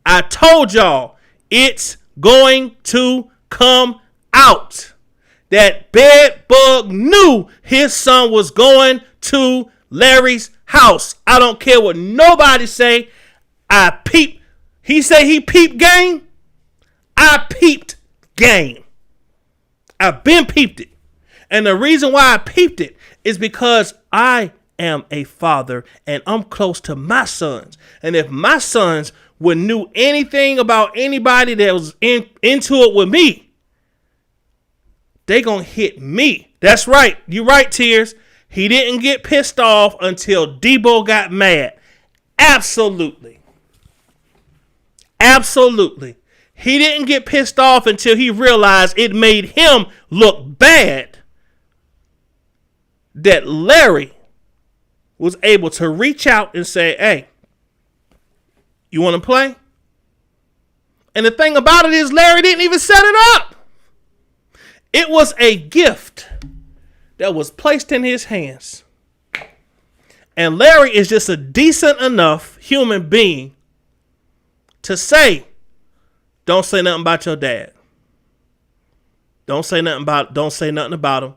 I told y'all it's going to come out. That Bedbug knew his son was going to Larry's house. I don't care what nobody say. I peeped. He say he peeped game. I peeped game. I've been peeped it. And the reason why I peeped it is because I am a father and I'm close to my sons. And if my sons would knew anything about anybody that was into it with me, they gonna hit me. That's right. You right, Tears. He didn't get pissed off until Debo got mad. Absolutely. He didn't get pissed off until he realized it made him look bad that Larry was able to reach out and say, hey, you want to play? And the thing about it is Larry didn't even set it up. It was a gift that was placed in his hands. And Larry is just a decent enough human being to say, don't say nothing about your dad. Don't say nothing about him.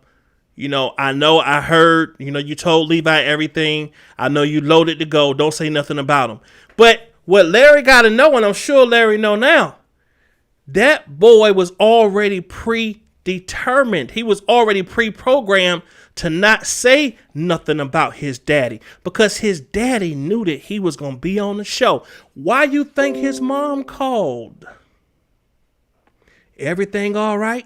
You know I heard, you told Levi everything. I know you loaded to go. Don't say nothing about him. But what Larry got to know, and I'm sure Larry know now, that boy was already predetermined. He was already pre-programmed to not say nothing about his daddy because his daddy knew that he was going to be on the show. Why you think his mom called? Everything all right?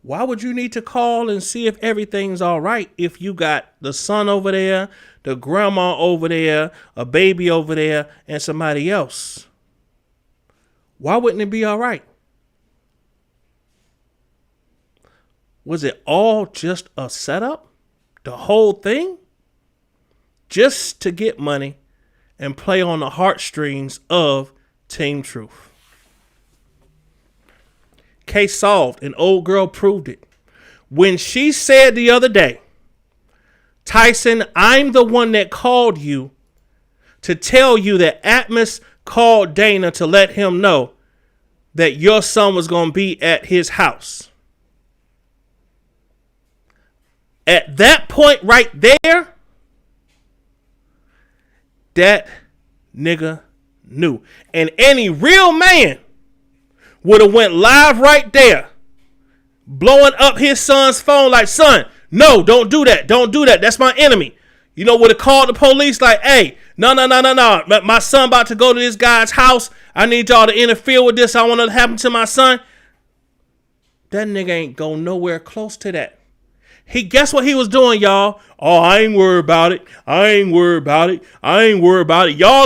Why would you need to call and see if everything's all right if you got the son over there, the grandma over there, a baby over there, and somebody else? Why wouldn't it be all right? Was it all just a setup? The whole thing? Just to get money and play on the heartstrings of Team Truth. Case solved. An old girl proved it. When she said the other day, Tyson, I'm the one that called you to tell you that Atmos called Dana to let him know that your son was going to be at his house. At that point right there, that nigga knew. And any real man would have went live right there, blowing up his son's phone like, son, no, don't do that. Don't do that. That's my enemy. You know, would have called the police like, hey, no. My son about to go to this guy's house. I need y'all to interfere with this. I want to happen to my son. That nigga ain't go nowhere close to that. Guess what he was doing, y'all? Oh, I ain't worried about it. Y'all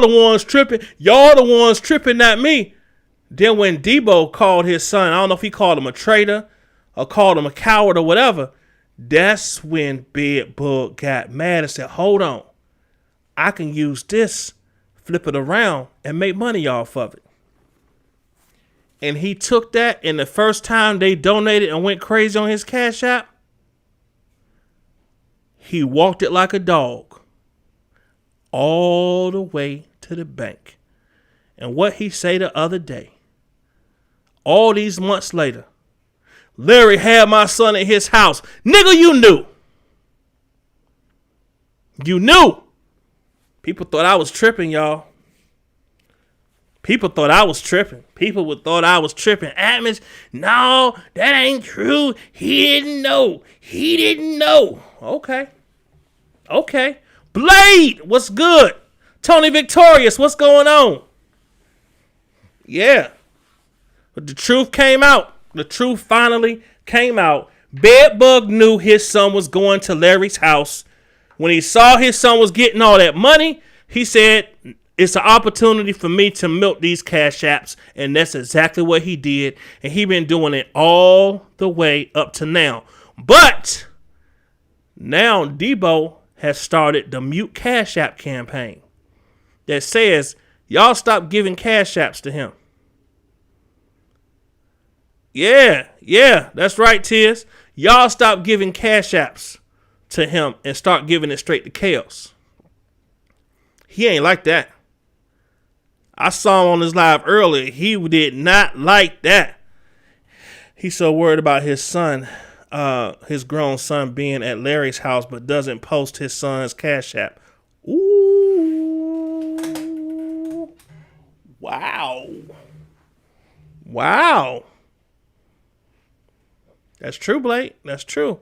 the ones tripping. Not me. Then when Debo called his son, I don't know if he called him a traitor or called him a coward or whatever. That's when Big Bug got mad and said, hold on. I can use this, flip it around, and make money off of it. And he took that, and the first time they donated and went crazy on his Cash App, he walked it like a dog all the way to the bank. And what he say the other day, all these months later, Larry had my son at his house. Nigga, you knew. You knew. People thought I was tripping, y'all. People thought I was tripping. Atmos, no, that ain't true. He didn't know. Okay. Blade, what's good? Tony Victorious, what's going on? Yeah. But the truth came out. The truth finally came out. Bedbug knew his son was going to Larry's house. When he saw his son was getting all that money, he said, it's an opportunity for me to milk these Cash Apps. And that's exactly what he did. And he been doing it all the way up to now. But now Debo has started the Mute Cash App campaign that says, y'all stop giving Cash Apps to him. Yeah, that's right, Tiz. Y'all stop giving Cash Apps to him and start giving it straight to Chaos. He ain't like that. I saw him on his live earlier. He did not like that. He's so worried about his son, his grown son being at Larry's house, but doesn't post his son's Cash App. Ooh. Wow. That's true, Blake. That's true.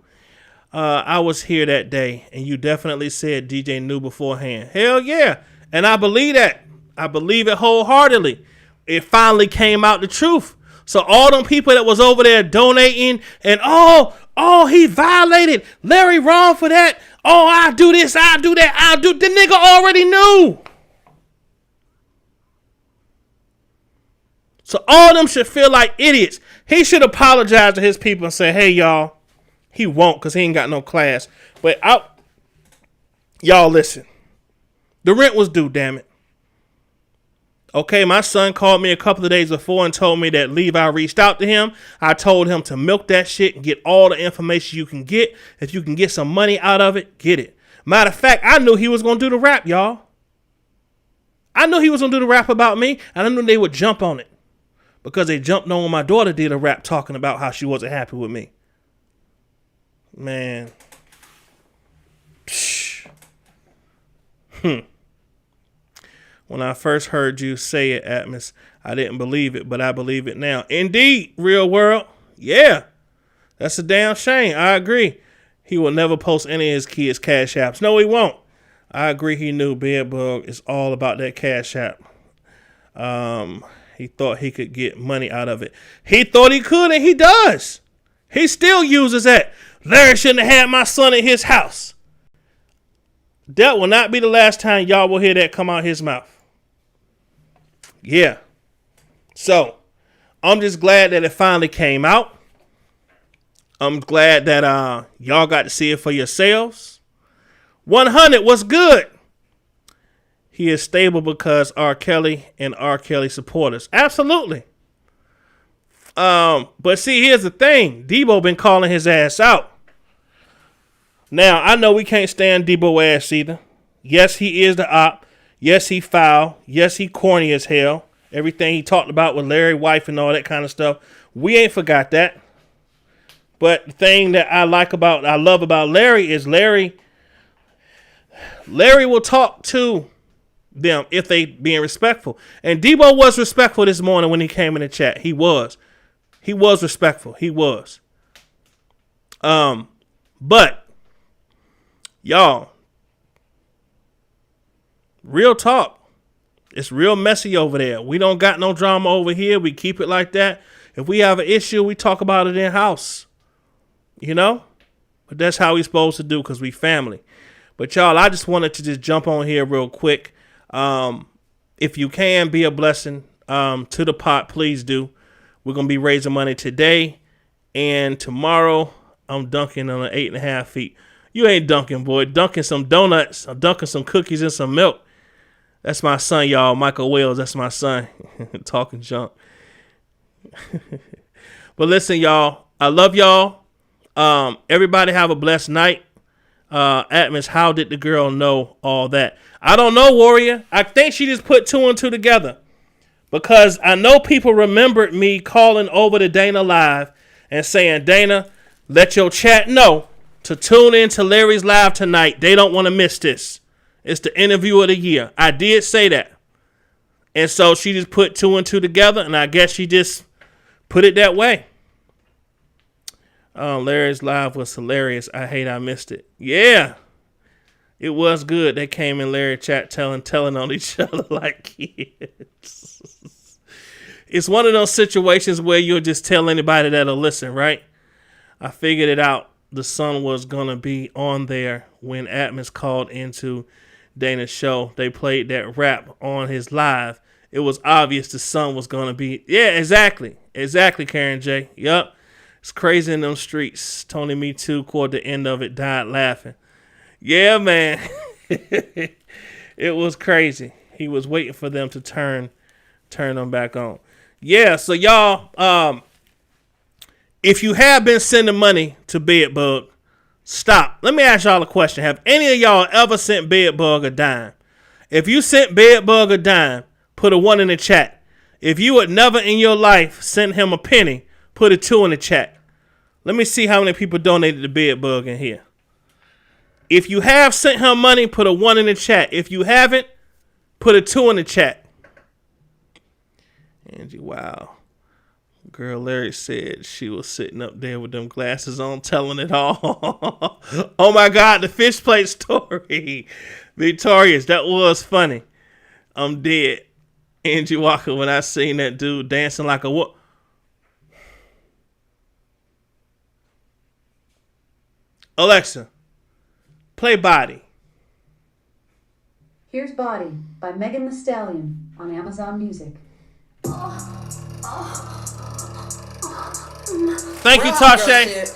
I was here that day, and you definitely said DJ knew beforehand. Hell yeah. And I believe that. I believe it wholeheartedly. It finally came out the truth. So all them people that was over there donating and, he violated Larry wrong for that. Oh, I do this, I do that, the nigga already knew. So all of them should feel like idiots. He should apologize to his people and say, hey, y'all, he won't because he ain't got no class. But y'all listen. The rent was due, damn it. Okay, my son called me a couple of days before and told me that Levi reached out to him. I told him to milk that shit and get all the information you can get. If you can get some money out of it, get it. Matter of fact, I knew he was going to do the rap, y'all. I knew he was going to do the rap about me, and I knew they would jump on it. Because they jumped on when my daughter did a rap talking about how she wasn't happy with me. Man. When I first heard you say it, Atmos, I didn't believe it, but I believe it now. Indeed, real world. Yeah. That's a damn shame. I agree. He will never post any of his kids' Cash Apps. No, he won't. I agree he knew Bedbug is all about that Cash App. He thought he could get money out of it. He thought he could, and he does. He still uses that. Larry shouldn't have had my son at his house. That will not be the last time y'all will hear that come out his mouth. Yeah. So, I'm just glad that it finally came out. I'm glad that y'all got to see it for yourselves. 100 was good. He is stable because R. Kelly and R. Kelly supporters. Absolutely. But see, here's the thing. Debo been calling his ass out. Now, I know we can't stand Debo ass either. Yes, he is the op. Yes, he foul. Yes, he corny as hell. Everything he talked about with Larry's wife and all that kind of stuff. We ain't forgot that. But the thing that I love about Larry is Larry will talk to them if they being respectful. And Debo was respectful this morning when he came in the chat. He was respectful. He was. But y'all, real talk. It's real messy over there. We don't got no drama over here. We keep it like that. If we have an issue, we talk about it in house. You know? But that's how we supposed to do because we family. But y'all, I just wanted to just jump on here real quick. If you can be a blessing to the pot, please do. We're going to be raising money today and tomorrow. I'm dunking on an 8.5 feet. You ain't dunking, boy. Dunking some donuts. I'm dunking some cookies and some milk. That's my son, y'all. Michael Wells. That's my son. Talking junk. But listen, y'all. I love y'all. Everybody have a blessed night. Atmos, how did the girl know all that? I don't know, Warrior. I think she just put 2 and 2 together. Because I know people remembered me calling over to Dana Live and saying, Dana, let your chat know to tune in to Larry's Live tonight. They don't want to miss this. It's the interview of the year. I did say that. And so she just put 2 and 2 together, and I guess she just put it that way. Larry's Live was hilarious. I hate I missed it. Yeah. It was good. They came in Larry chat telling on each other like kids. It's one of those situations where you'll just tell anybody that'll listen, right? I figured it out. The sun was going to be on there when Atmos called into Dana's show. They played that rap on his live. It was obvious the sun was going to be. Yeah, exactly. Exactly, Karen J. Yup. It's crazy in them streets. Tony Me Too, toward the end of it, died laughing. Yeah, man. It was crazy. He was waiting for them to turn them back on. Yeah, so y'all, if you have been sending money to Bedbug, stop. Let me ask y'all a question. Have any of y'all ever sent Bedbug a dime? If you sent Bedbug a dime, put a 1 in the chat. If you would never in your life send him a penny, put a 2 in the chat. Let me see how many people donated to Bedbug in here. If you have sent him money, put a 1 in the chat. If you haven't, put a 2 in the chat. Angie, wow. Girl, Larry said she was sitting up there with them glasses on, telling it all. Oh my God, the fish plate story. Victorious, that was funny. I'm dead. Angie Walker, when I seen that dude dancing like a what? Alexa, play Body. Here's Body by Megan Thee Stallion on Amazon Music. Thank you, Tasha.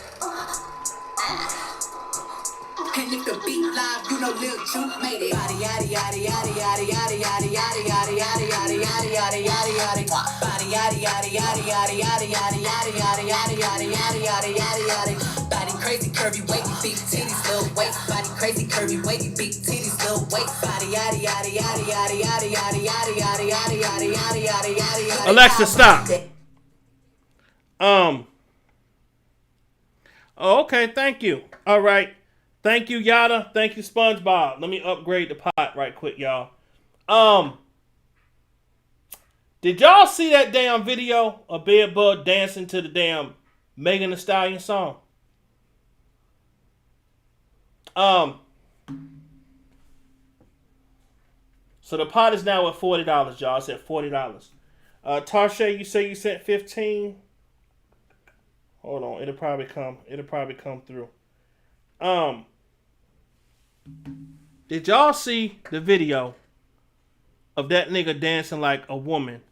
And if the beat live, you know Lil Juke made it. Body yaddy yaddy yaddy yaddy yaddy yaddy yaddy yaddy yaddy yaddy yaddy yaddy yaddy yaddy. Body yaddy yaddy yaddy yaddy yaddy yaddy yaddy yaddy yaddy yaddy yaddy yaddy yaddy yaddy. Body crazy curvy wavy big titties little waist. Body crazy curvy wavy big titties little waist. Body yaddy yaddy yaddy yaddy yaddy yaddy yaddy yaddy yaddy yaddy yaddy yaddy yaddy yaddy. Alexa, stop. Oh, okay, thank you. All right. Thank you, Yada. Thank you, SpongeBob. Let me upgrade the pot right quick, y'all. Did y'all see that damn video of Bedbug dancing to the damn Megan Thee Stallion song? So the pot is now at $40, y'all. It's at $40. Tarsha, you say you sent 15. Hold on, it'll probably come through. Did y'all see the video of that nigga dancing like a woman?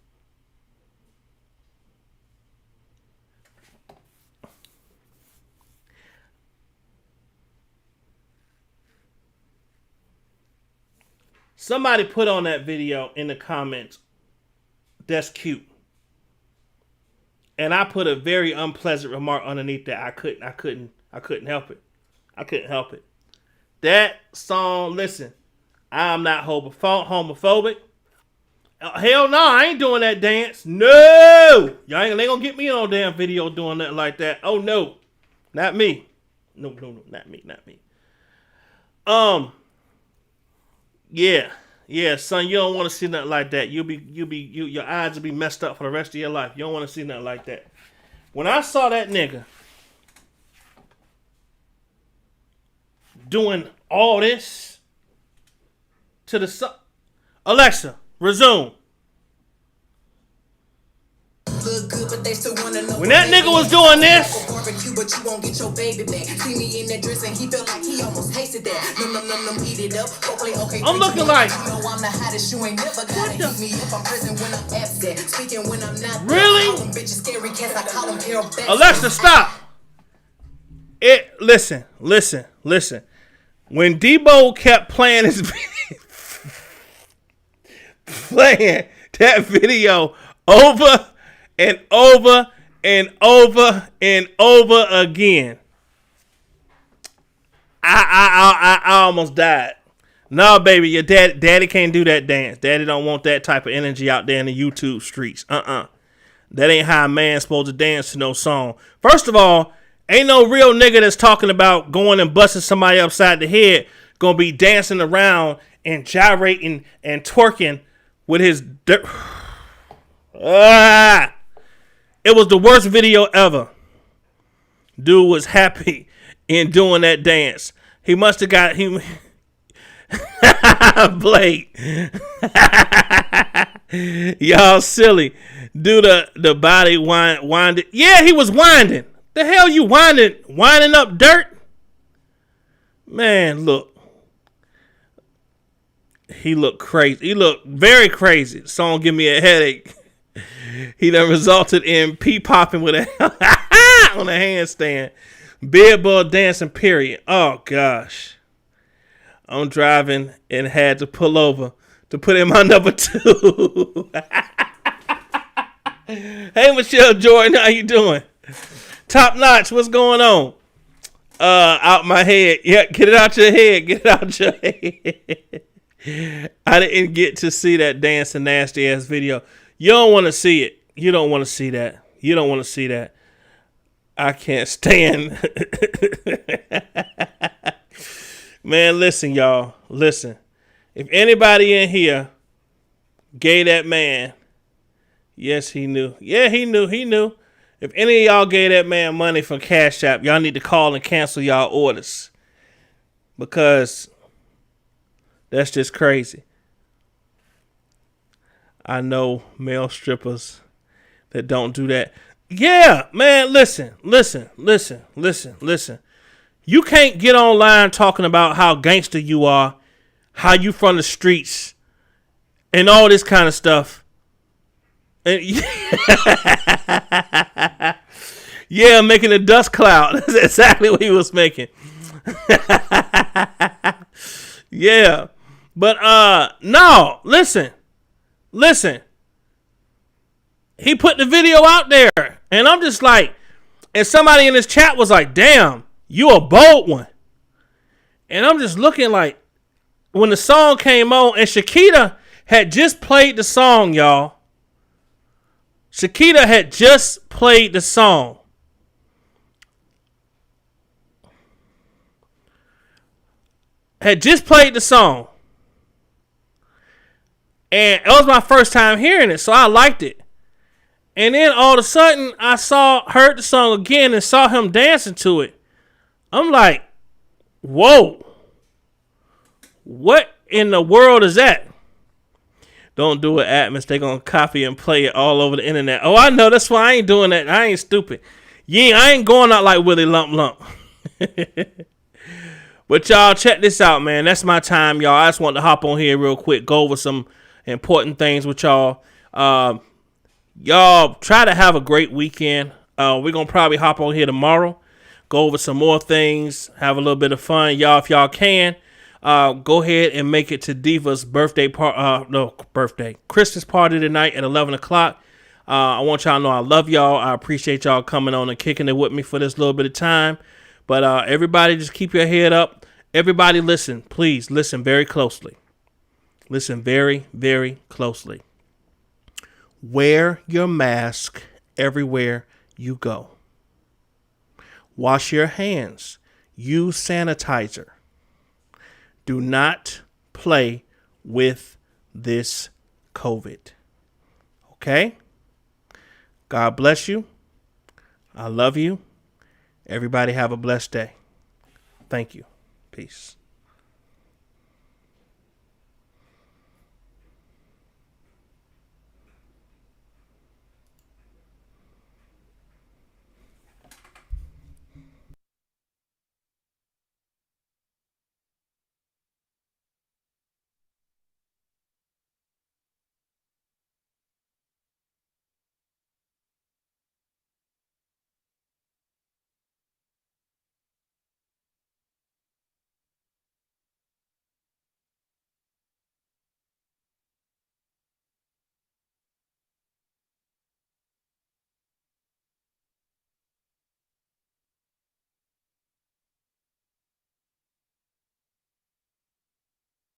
Somebody put on that video in the comments, that's cute. And I put a very unpleasant remark underneath that. I couldn't help it. I couldn't help it. That song, listen, I'm not homophobic. Hell no, I ain't doing that dance. No. Y'all ain't gonna get me on damn video doing nothing like that. Oh no. Not me. No, not me. Yeah, son, you don't want to see nothing like that. Your eyes will be messed up for the rest of your life. You don't want to see nothing like that. When I saw that nigga doing all this to the Alexa, resume. When that nigga was doing this, but you won't get your baby back. See me in that dress and he felt like he almost tasted that. Eat it up. Okay, I'm looking like, you know I'm the hottest. You ain't never gotta heat me up. I'm present when I'm absent. Speaking when I'm not. Really? I call them bitches scary cats. I call them Carol Baskin. Alexa, stop. Listen. When Debo kept playing playing that video over and over and over and over again, I almost died. No, baby, your daddy can't do that dance. Daddy don't want that type of energy out there in the YouTube streets. That ain't how a man's supposed to dance to no song. First of all, ain't no real nigga that's talking about going and busting somebody upside the head gonna be dancing around and gyrating and twerking with his It was the worst video ever. Dude was happy in doing that dance. He must have got him. Blake. Y'all silly. Do the body winding. Yeah, he was winding. The hell you winding? Winding up dirt? Man, look. He looked crazy. He looked very crazy. The song give me a headache. He done resulted in pee popping with a on a handstand. Bedbug dancing, period. Oh gosh. I'm driving and had to pull over to put in my number 2. Hey Michelle Jordan, how you doing? Top notch, what's going on? Out my head. Yeah, get it out your head. Get it out your head. I didn't get to see that dancing nasty ass video. You don't want to see it. You don't want to see that. You don't want to see that. I can't stand. Man, listen, y'all. Listen. If anybody in here gave that man, yes, he knew. Yeah, he knew. If any of y'all gave that man money from Cash App, y'all need to call and cancel y'all orders. Because that's just crazy. I know male strippers that don't do that. Yeah, man, listen. You can't get online talking about how gangster you are, how you from the streets, and all this kind of stuff. And yeah, making a dust cloud. That's exactly what he was making. Yeah. But no, listen. He put the video out there, and I'm just like, and somebody in this chat was like, damn, you a bold one. And I'm just looking like, when the song came on, and Shakita had just played the song, y'all. Shakita had just played the song. And it was my first time hearing it, so I liked it. And then all of a sudden, I heard the song again and saw him dancing to it. I'm like, whoa. What in the world is that? Don't do it, Atmos. They're going to copy and play it all over the internet. Oh, I know. That's why I ain't doing that. I ain't stupid. Yeah, I ain't going out like Willie Lump Lump. But y'all, check this out, man. That's my time, y'all. I just want to hop on here real quick, go over some important things with y'all. Y'all try to have a great weekend. We're going to probably hop on here tomorrow, go over some more things, have a little bit of fun. Y'all, if y'all can, go ahead and make it to Diva's Christmas party tonight at 11 o'clock. I want y'all to know I love y'all. I appreciate y'all coming on and kicking it with me for this little bit of time. But everybody just keep your head up Everybody listen, please listen very closely. Listen very, very closely. Wear your mask everywhere you go. Wash your hands. Use sanitizer. Do not play with this COVID. Okay? God bless you. I love you. Everybody have a blessed day. Thank you. Peace.